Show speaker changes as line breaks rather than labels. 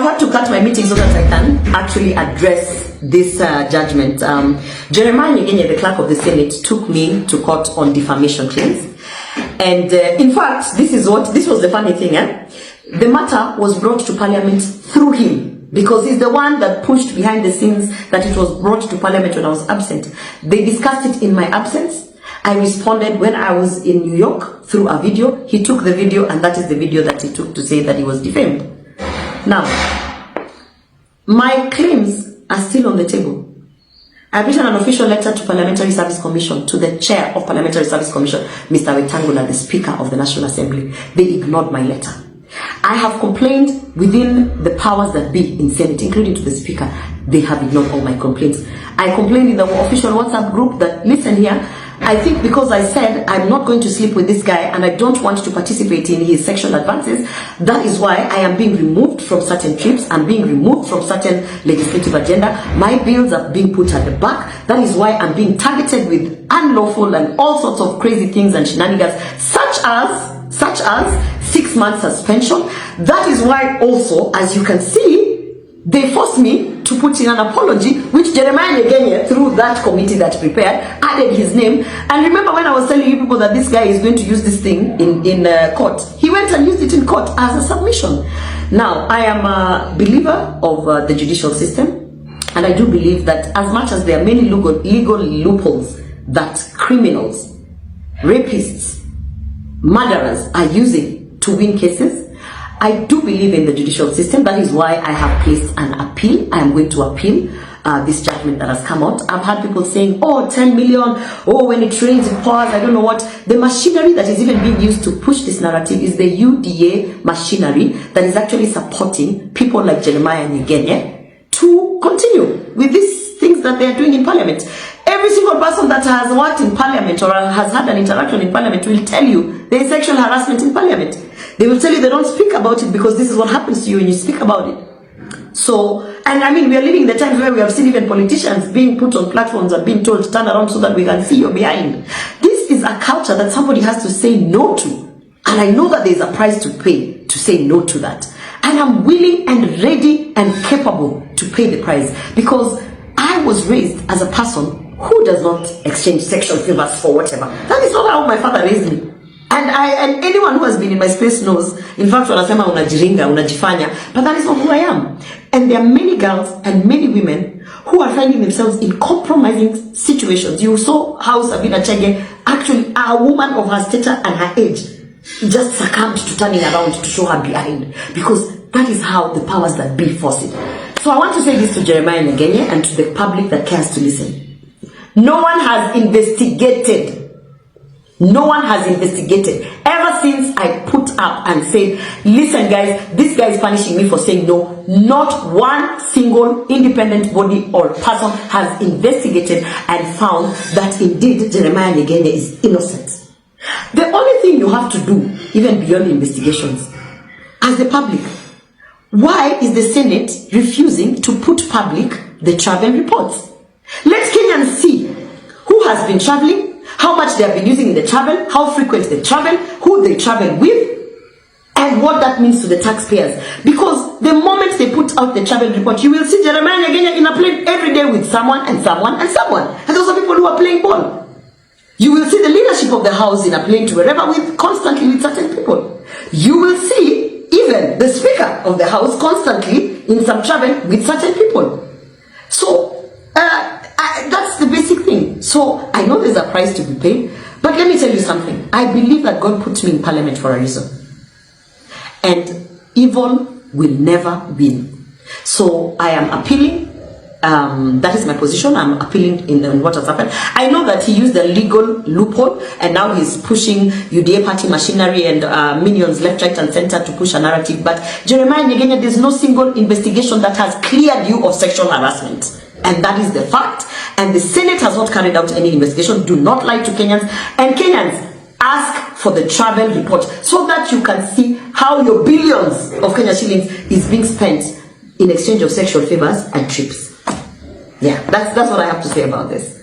have had to cut my meeting so that I can actually address this judgment. Jeremiah Nyegenye, the clerk of the Senate, took me to court on defamation claims. And in fact, this was the funny thing. The matter was brought to Parliament through him, because he's the one that pushed behind the scenes that it was brought to Parliament when I was absent. They discussed it in my absence. I responded when I was in New York through a video. He took the video, and that is the video that he took to say that he was defamed. Now, my claims are still on the table. I've written an official letter to Parliamentary Service Commission, to the chair of Parliamentary Service Commission, Mr. Wetangula, the Speaker of the National Assembly. They ignored my letter. I have complained within the powers that be in Senate, including to the Speaker. They have ignored all my complaints. I complained in the official WhatsApp group that, listen here, I think because I said I'm not going to sleep with this guy and I don't want to participate in his sexual advances, that is why I am being removed from certain trips, I'm being removed from certain legislative agenda, my bills are being put at the back, that is why I'm being targeted with unlawful and all sorts of crazy things and shenanigans, such as 6 months suspension. That is why also, as you can see, they forced me to put in an apology, which Jeremiah Nyegenye, through that committee that prepared, added his name. And remember when I was telling you people that this guy is going to use this thing in court, he went and used it in court as a submission. Now, I am a believer of the judicial system, and I do believe that as much as there are many legal loopholes that criminals, rapists, murderers are using to win cases, I do believe in the judicial system. That is why I have placed an appeal. I am going to appeal this judgment that has come out. I've had people saying, oh, 10 million, oh, when it rains, it pours, I don't know what. The machinery that is even being used to push this narrative is the UDA machinery that is actually supporting people like Jeremiah Nyegenye to continue with these things that they are doing in Parliament. Every single person that has worked in Parliament or has had an interaction in Parliament will tell you there is sexual harassment in Parliament. They will tell you they don't speak about it because this is what happens to you when you speak about it. So, and I mean, we are living in the times where we have seen even politicians being put on platforms and being told to turn around so that we can see you're behind. This is a culture that somebody has to say no to. And I know that there is a price to pay to say no to that. And I'm willing and ready and capable to pay the price, because I was raised as a person who does not exchange sexual favors for whatever. That is not how my father raised me. And anyone who has been in my space knows, in fact, wanasema unajiringa, unajifanya, but that is not who I am. And there are many girls and many women who are finding themselves in compromising situations. You saw how Sabina Chege, actually a woman of her stature and her age, just succumbed to turning around to show her behind, because that is how the powers that be force it. So I want to say this to Jeremiah Nyegenye and to the public that cares to listen. No one has investigated. No one has investigated. Ever since I put up and said, listen guys, this guy is punishing me for saying no, not one single independent body or person has investigated and found that indeed Jeremiah Nyegenye is innocent. The only thing you have to do, even beyond investigations, as the public, why is the Senate refusing to put public the travel reports? Let Kenyans see who has been traveling, how much they have been using in the travel, how frequent they travel, who they travel with, and what that means to the taxpayers. Because the moment they put out the travel report, you will see Jeremiah Nyegenye in a plane every day with someone and someone and someone. And those are people who are playing ball. You will see the leadership of the house in a plane to wherever with constantly with certain people. You will see even the Speaker of the House constantly in some travel with certain people. So that's the basic thing. So I know there's a price to be paid, but let me tell you something. I believe that God put me in Parliament for a reason, and evil will never win. So I am appealing. That is my position. I'm appealing in what has happened. I know that he used the legal loophole, and now he's pushing UDA party machinery and minions left, right, and center to push a narrative. But Jeremiah Nyegenye, there's no single investigation that has cleared you of sexual harassment. And that is the fact. And the Senate has not carried out any investigation. Do not lie to Kenyans. And Kenyans, ask for the travel report so that you can see how your billions of Kenya shillings is being spent in exchange of sexual favors and trips. Yeah, that's what I have to say about this.